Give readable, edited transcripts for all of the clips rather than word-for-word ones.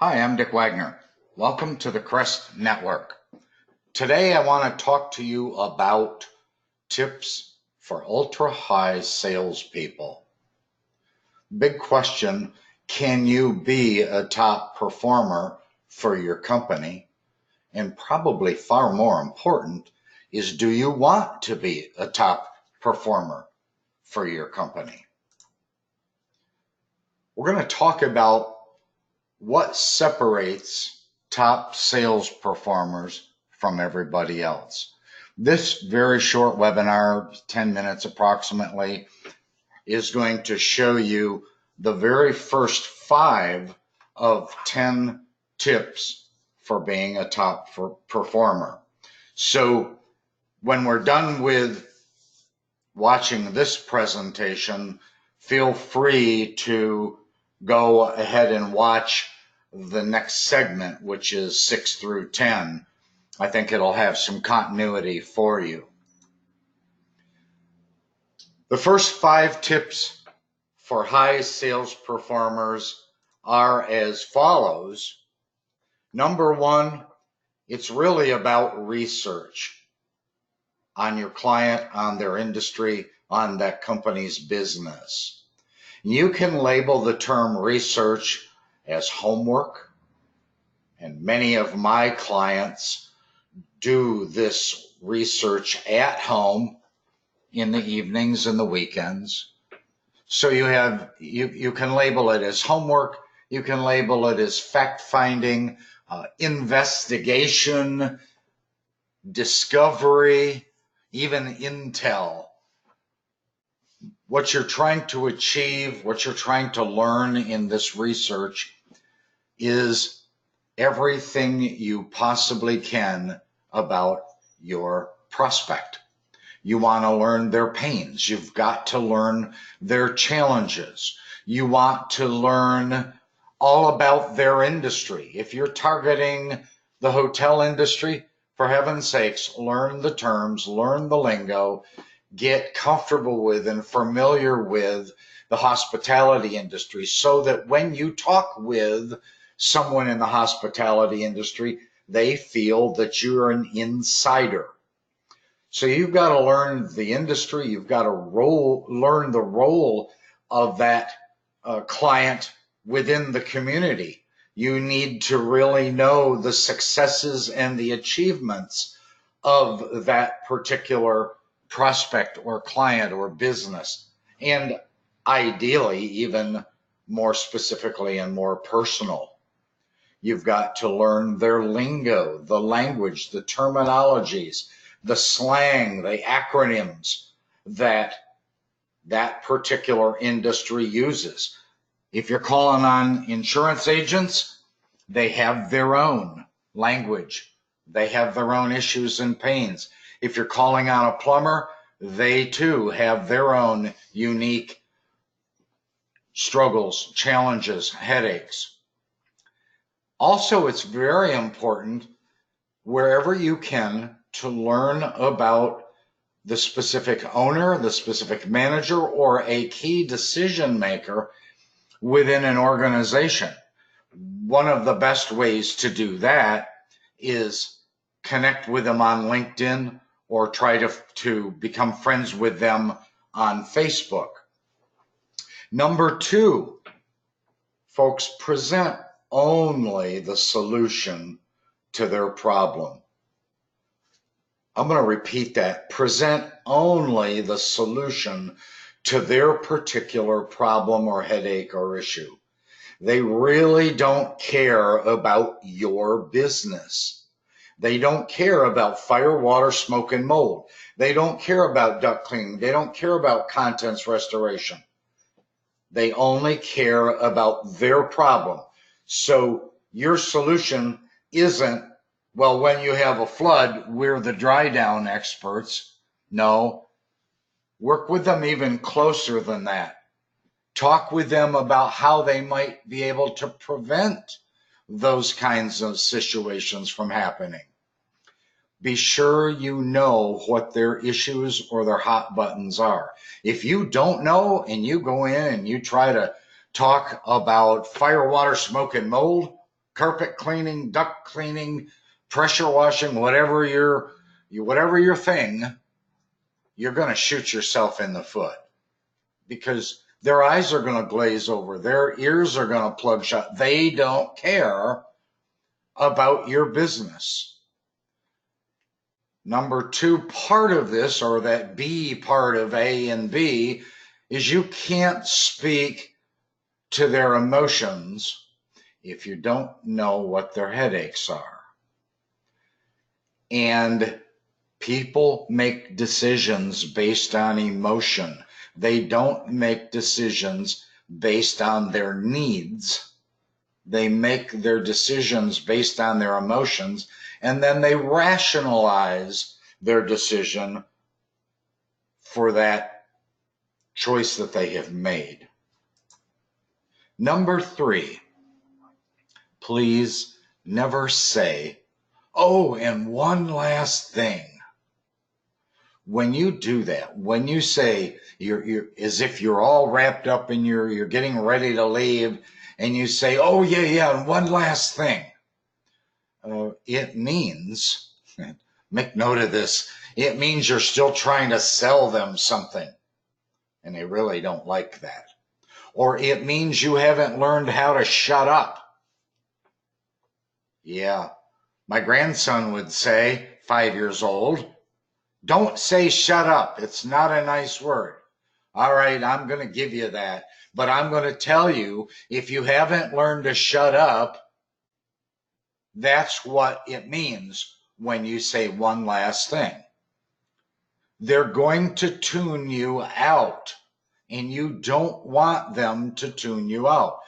Hi, I'm Dick Wagner. Welcome to the Crest Network. Today I want to talk to you about tips for ultra-high salespeople. Big question, can you be a top performer for your company? And probably far more important is, do you want to be a top performer for your company? We're going to talk about what separates top sales performers from everybody else. This very short webinar, 10 minutes approximately, is going to show you the very first 5 of 10 tips for being a top performer. So when we're done with watching this presentation, feel free to go ahead and watch the next segment, which is 6 through 10. I think it'll have some continuity for you. The first 5 tips for high sales performers are as follows. Number 1, it's really about research on your client, on their industry, on that company's business. You can label the term research as homework, and many of my clients do this research at home in the evenings and the weekends. So you can label it as homework, you can label it as fact-finding, investigation, discovery, even intel. What you're trying to achieve, what you're trying to learn in this research is everything you possibly can about your prospect. You want to learn their pains. You've got to learn their challenges. You want to learn all about their industry. If you're targeting the hotel industry, for heaven's sakes, learn the terms, learn the lingo, get comfortable with and familiar with the hospitality industry so that when you talk with someone in the hospitality industry, they feel that you're an insider. So you've got to learn the industry, you've got to learn the role of that client within the community. You need to really know the successes and the achievements of that particular prospect or client or business, and ideally even more specifically and more personal. You've got to learn their lingo, the language, the terminologies, the slang, the acronyms that that particular industry uses. If you're calling on insurance agents, they have their own language. They have their own issues and pains. If you're calling on a plumber, they too have their own unique struggles, challenges, headaches. Also, it's very important wherever you can to learn about the specific owner, the specific manager, or a key decision maker within an organization. One of the best ways to do that is connect with them on LinkedIn or try to become friends with them on Facebook. Number 2, folks, present only the solution to their problem. I'm going to repeat that. Present only the solution to their particular problem or headache or issue. They really don't care about your business. They don't care about fire, water, smoke, and mold. They don't care about duct cleaning. They don't care about contents restoration. They only care about their problem. So your solution isn't, well, when you have a flood, we're the dry down experts. No, work with them even closer than that. Talk with them about how they might be able to prevent those kinds of situations from happening. Be sure you know what their issues or their hot buttons are. If you don't know and you go in and you try to talk about fire, water, smoke, and mold, carpet cleaning, duct cleaning, pressure washing, whatever your thing, you're going to shoot yourself in the foot because their eyes are going to glaze over, their ears are going to plug shut. They don't care about your business. Number two part of this, or that B part of A and B, is you can't speak to their emotions if you don't know what their headaches are. And people make decisions based on emotion. They don't make decisions based on their needs. They make their decisions based on their emotions, and then they rationalize their decision for that choice that they have made. Number three, please never say, oh, and one last thing. When you do that, when you say, you're as if you're all wrapped up and you're getting ready to leave, and you say, oh, yeah, and one last thing, it means, make note of this, it means you're still trying to sell them something, and they really don't like that. Or it means you haven't learned how to shut up. Yeah, my grandson would say, 5 years old, don't say shut up. It's not a nice word. All right, I'm going to give you that. But I'm going to tell you, if you haven't learned to shut up, that's what it means when you say one last thing. They're going to tune you out, and you don't want them to tune you out.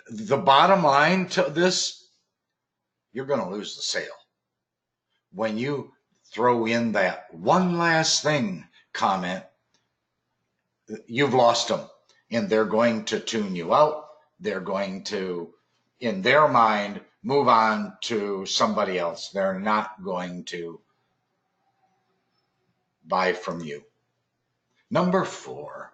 The bottom line to this, you're going to lose the sale. When you throw in that one last thing comment, you've lost them, and they're going to tune you out. They're going to, in their mind, move on to somebody else. They're not going to buy from you. Number four,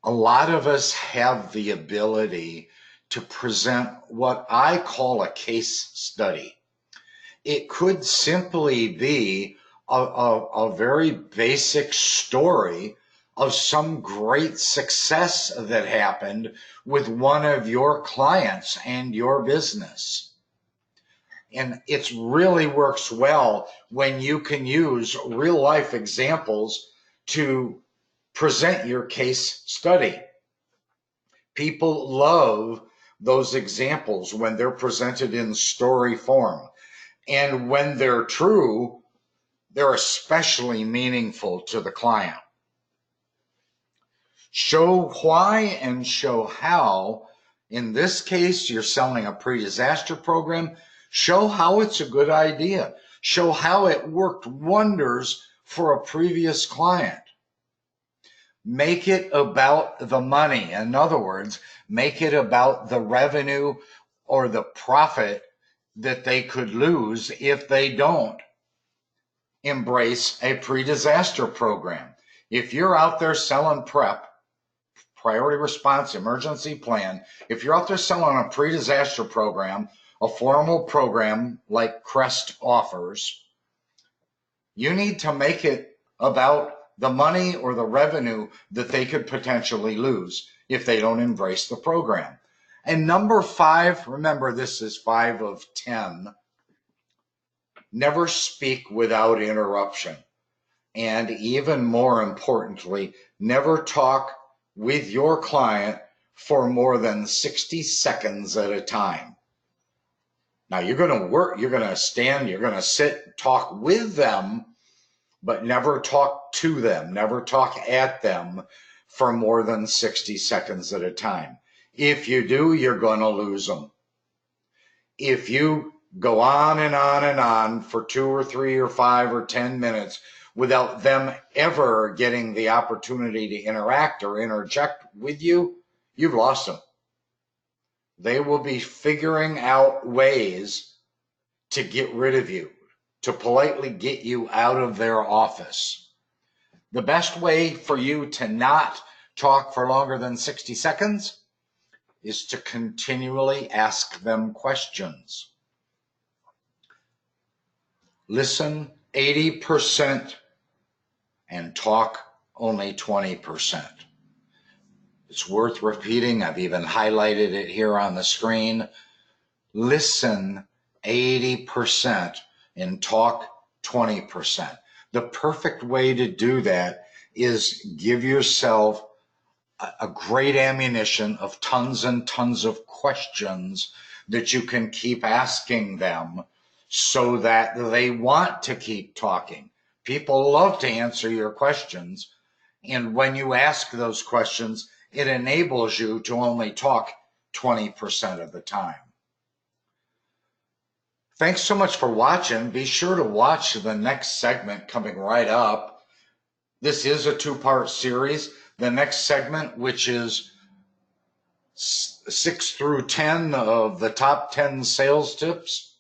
a lot of us have the ability to present what I call a case study. It could simply be a very basic story of some great success that happened with one of your clients and your business. And it really works well when you can use real life examples to present your case study. People love those examples when they're presented in story form. And when they're true, they're especially meaningful to the client. Show why and show how. In this case, you're selling a pre-disaster program. Show how it's a good idea. Show how it worked wonders for a previous client. Make it about the money. In other words, make it about the revenue or the profit that they could lose if they don't embrace a pre-disaster program. If you're out there selling PREP, priority response emergency plan, if you're out there selling a pre-disaster program, a formal program like Crest offers, you need to make it about the money or the revenue that they could potentially lose if they don't embrace the program. And number five, remember this is 5 of 10, never speak without interruption. And even more importantly, never talk with your client for more than 60 seconds at a time. Now you're going to work, you're going to stand, you're going to sit, talk with them, but never talk to them, never talk at them for more than 60 seconds at a time. If you do, you're going to lose them. If you go on and on and on for 2 or 3 or 5 or 10 minutes without them ever getting the opportunity to interact or interject with you, you've lost them. They will be figuring out ways to get rid of you, to politely get you out of their office. The best way for you to not talk for longer than 60 seconds is to continually ask them questions. Listen 80% and talk only 20%. It's worth repeating. I've even highlighted it here on the screen. Listen 80% and talk 20%. The perfect way to do that is give yourself a great ammunition of tons and tons of questions that you can keep asking them so that they want to keep talking. People love to answer your questions, and when you ask those questions, it enables you to only talk 20% of the time. Thanks so much for watching. Be sure to watch the next segment coming right up. This is a two-part series. The next segment, which is 6 through 10 of the top 10 sales tips.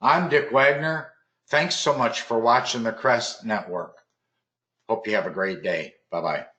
I'm Dick Wagner. Thanks so much for watching the Crest Network. Hope you have a great day. Bye-bye.